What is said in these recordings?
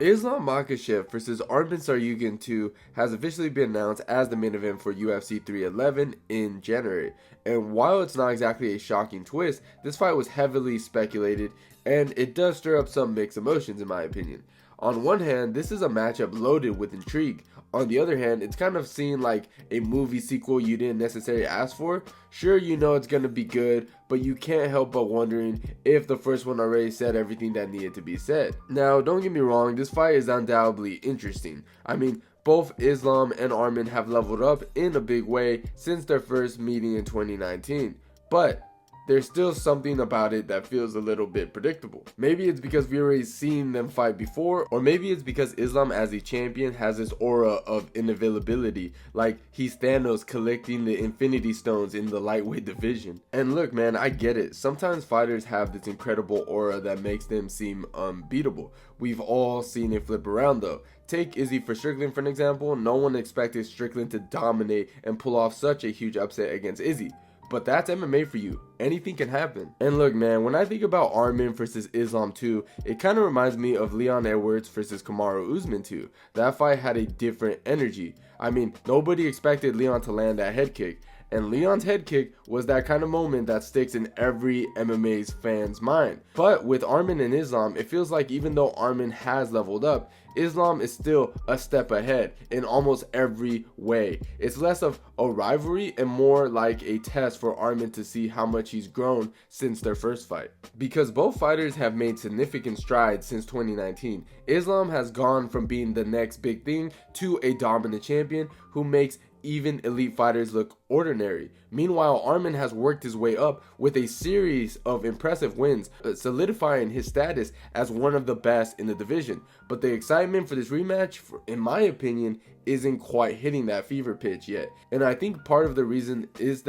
Islam Makhachev versus Arman Tsarukyan 2 has officially been announced as the main event for UFC 311 in January. And while it's not exactly a shocking twist, this fight was heavily speculated and it does stir up some mixed emotions in my opinion. On one hand, this is a matchup loaded with intrigue. On the other hand, it's kind of seen like a movie sequel you didn't necessarily ask for. Sure, you know it's going to be good, but you can't help but wondering if the first one already said everything that needed to be said. Now, don't get me wrong, this fight is undoubtedly interesting. I mean, both Islam and Arman have leveled up in a big way since their first meeting in 2019. But there's still something about it that feels a little bit predictable. Maybe it's because we already seen them fight before, or maybe it's because Islam as a champion has this aura of inevitability, like he's Thanos collecting the Infinity Stones in the lightweight division. And look man, I get it, sometimes fighters have this incredible aura that makes them seem unbeatable. We've all seen it flip around though. Take Izzy for Strickland for an example. No one expected Strickland to dominate and pull off such a huge upset against Izzy. But that's MMA for you. Anything can happen. And look man, when I think about Arman versus Islam 2, it kind of reminds me of Leon Edwards versus Kamaru Usman 2. That fight had a different energy. I mean, nobody expected Leon to land that head kick. And Leon's head kick was that kind of moment that sticks in every MMA's fan's mind. But with Arman and Islam, it feels like even though Arman has leveled up, Islam is still a step ahead in almost every way. It's less of a rivalry and more like a test for Arman to see how much he's grown since their first fight. Because both fighters have made significant strides since 2019. Islam has gone from being the next big thing to a dominant champion who makes even elite fighters look ordinary. Meanwhile, Arman has worked his way up with a series of impressive wins, solidifying his status as one of the best in the division. But the excitement for this rematch, in my opinion, isn't quite hitting that fever pitch yet. And I think part of the reason is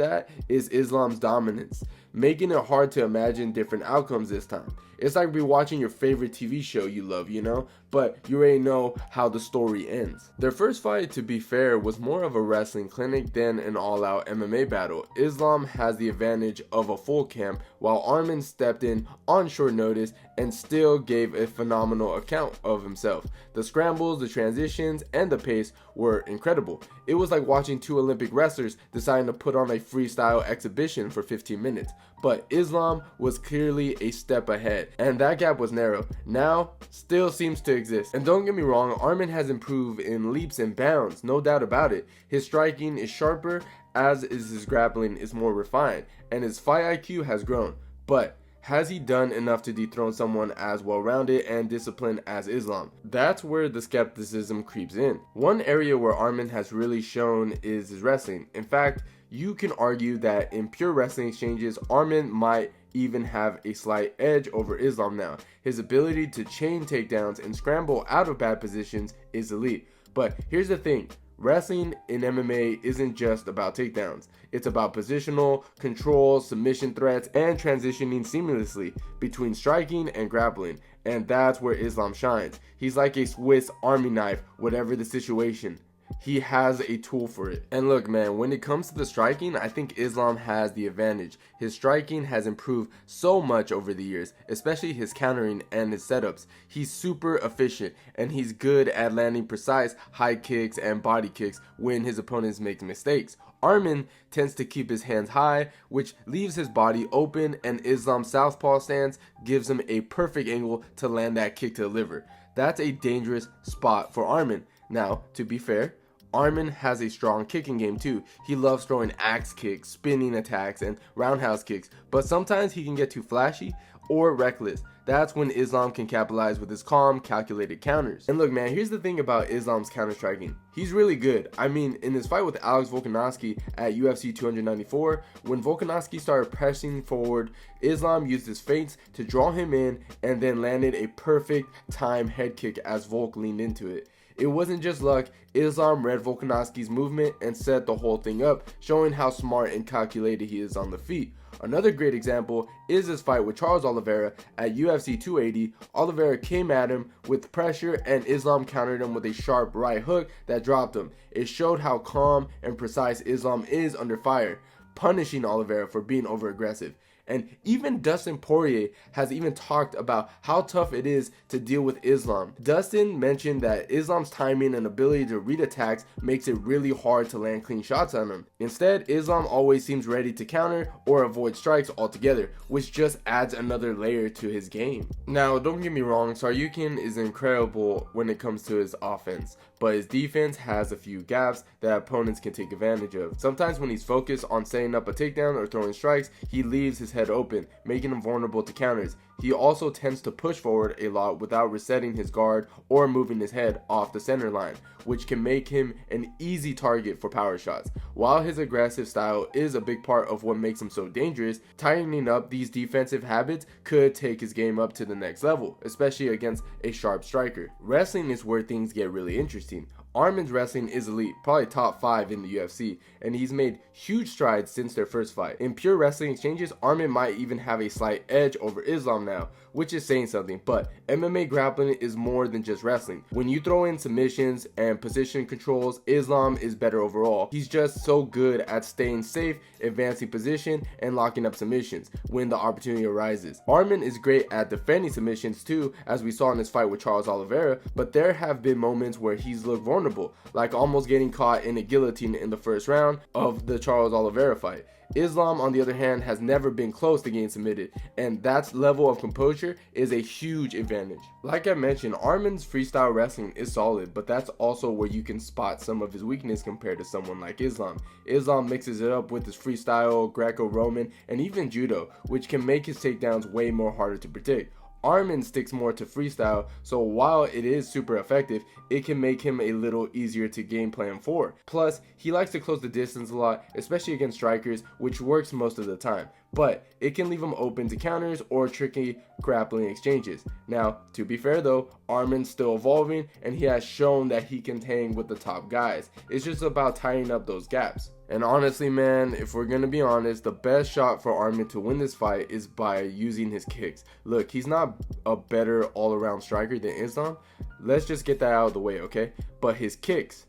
Islam's dominance, making it hard to imagine different outcomes this time. It's like rewatching your favorite TV show you love, you know, but you already know how the story ends. Their first fight, to be fair, was more of a wrestling clinic than an all-out MMA battle. Islam has the advantage of a full camp, while Arman stepped in on short notice and still gave a phenomenal account of himself. The scrambles, the transitions, and the pace were incredible. It was like watching two Olympic wrestlers deciding to put on a freestyle exhibition for 15 minutes. But Islam was clearly a step ahead, and that gap was narrow. Now, still seems to exist. And don't get me wrong, Arman has improved in leaps and bounds, no doubt about it. His striking is sharper, as is his grappling is more refined, and his fight IQ has grown. But has he done enough to dethrone someone as well-rounded and disciplined as Islam? That's where the skepticism creeps in. One area where Arman has really shown is his wrestling. In fact, you can argue that in pure wrestling exchanges, Arman might even have a slight edge over Islam now. His ability to chain takedowns and scramble out of bad positions is elite. But here's the thing. Wrestling in MMA isn't just about takedowns. It's about positional, control, submission threats, and transitioning seamlessly between striking and grappling. And that's where Islam shines. He's like a Swiss Army knife, whatever the situation. He has a tool for it. And look man, when it comes to the striking, I think Islam has the advantage. His striking has improved so much over the years, especially his countering and his setups. He's super efficient and he's good at landing precise high kicks and body kicks when his opponents make mistakes. Arman tends to keep his hands high, which leaves his body open, and Islam's southpaw stance gives him a perfect angle to land that kick to the liver. That's a dangerous spot for Arman. Now, to be fair, Arman has a strong kicking game too. He loves throwing axe kicks, spinning attacks, and roundhouse kicks, but sometimes he can get too flashy or reckless. That's when Islam can capitalize with his calm, calculated counters. And look man, here's the thing about Islam's counter striking. He's really good. I mean, in his fight with Alex Volkanovski at UFC 294, when Volkanovski started pressing forward, Islam used his feints to draw him in and then landed a perfect time head kick as Volk leaned into it. It wasn't just luck, Islam read Volkanovski's movement and set the whole thing up, showing how smart and calculated he is on the feet. Another great example is his fight with Charles Oliveira at UFC 280. Oliveira came at him with pressure and Islam countered him with a sharp right hook that dropped him. It showed how calm and precise Islam is under fire, punishing Oliveira for being over aggressive. And even Dustin Poirier has even talked about how tough it is to deal with Islam. Dustin mentioned that Islam's timing and ability to read attacks makes it really hard to land clean shots on him. Instead, Islam always seems ready to counter or avoid strikes altogether, which just adds another layer to his game. Now, don't get me wrong, Tsarukyan is incredible when it comes to his offense, but his defense has a few gaps that opponents can take advantage of. Sometimes when he's focused on setting up a takedown or throwing strikes, he leaves his head open, making him vulnerable to counters. He also tends to push forward a lot without resetting his guard or moving his head off the center line, which can make him an easy target for power shots. While his aggressive style is a big part of what makes him so dangerous, tightening up these defensive habits could take his game up to the next level, especially against a sharp striker. Wrestling is where things get really interesting. Arman's wrestling is elite, probably top 5 in the UFC, and he's made huge strides since their first fight. In pure wrestling exchanges, Arman might even have a slight edge over Islam now, which is saying something, but MMA grappling is more than just wrestling. When you throw in submissions and position controls, Islam is better overall. He's just so good at staying safe, advancing position, and locking up submissions when the opportunity arises. Arman is great at defending submissions too, as we saw in his fight with Charles Oliveira, but there have been moments where he's looked vulnerable, like almost getting caught in a guillotine in the first round of the Charles Oliveira fight. Islam, on the other hand, has never been close to getting submitted, and that level of composure is a huge advantage. Like I mentioned, Arman's freestyle wrestling is solid, but that's also where you can spot some of his weakness compared to someone like Islam. Islam mixes it up with his freestyle, Greco-Roman, and even judo, which can make his takedowns way more harder to predict. Arman sticks more to freestyle, so while it is super effective, it can make him a little easier to game plan for. Plus, he likes to close the distance a lot, especially against strikers, which works most of the time, but it can leave him open to counters or tricky grappling exchanges. Now, to be fair though, Arman's still evolving, and he has shown that he can hang with the top guys. It's just about tying up those gaps. And honestly, man, if we're gonna be honest, the best shot for Arman to win this fight is by using his kicks. Look, he's not a better all-around striker than Islam. Let's just get that out of the way, okay? But his kicks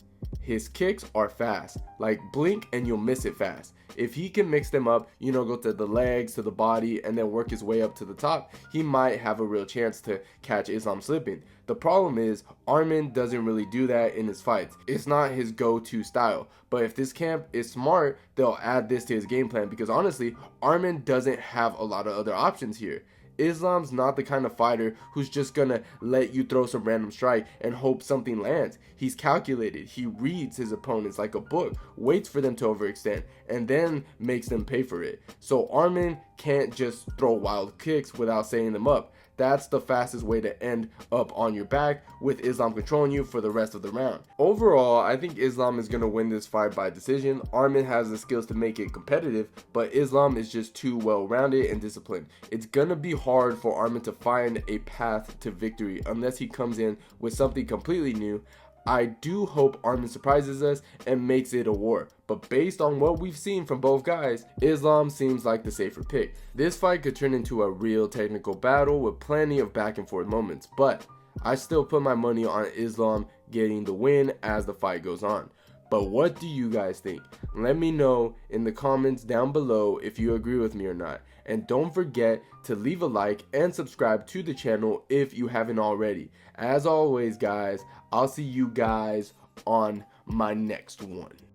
are fast. Like, blink and you'll miss it fast. If he can mix them up, go to the legs, to the body, and then work his way up to the top, he might have a real chance to catch Islam slipping. The problem is, Arman doesn't really do that in his fights. It's not his go-to style. But if this camp is smart, they'll add this to his game plan, because honestly, Arman doesn't have a lot of other options here. Islam's not the kind of fighter who's just gonna let you throw some random strike and hope something lands. He's calculated. He reads his opponents like a book, waits for them to overextend, and then makes them pay for it. So Arman can't just throw wild kicks without setting them up. That's the fastest way to end up on your back, with Islam controlling you for the rest of the round. Overall, I think Islam is going to win this fight by decision. Arman has the skills to make it competitive, but Islam is just too well-rounded and disciplined. It's going to be hard for Arman to find a path to victory unless he comes in with something completely new. I do hope Arman surprises us and makes it a war, but based on what we've seen from both guys, Islam seems like the safer pick. This fight could turn into a real technical battle with plenty of back and forth moments, but I still put my money on Islam getting the win as the fight goes on. But what do you guys think? Let me know in the comments down below if you agree with me or not. And don't forget to leave a like and subscribe to the channel if you haven't already. As always, guys, I'll see you guys on my next one.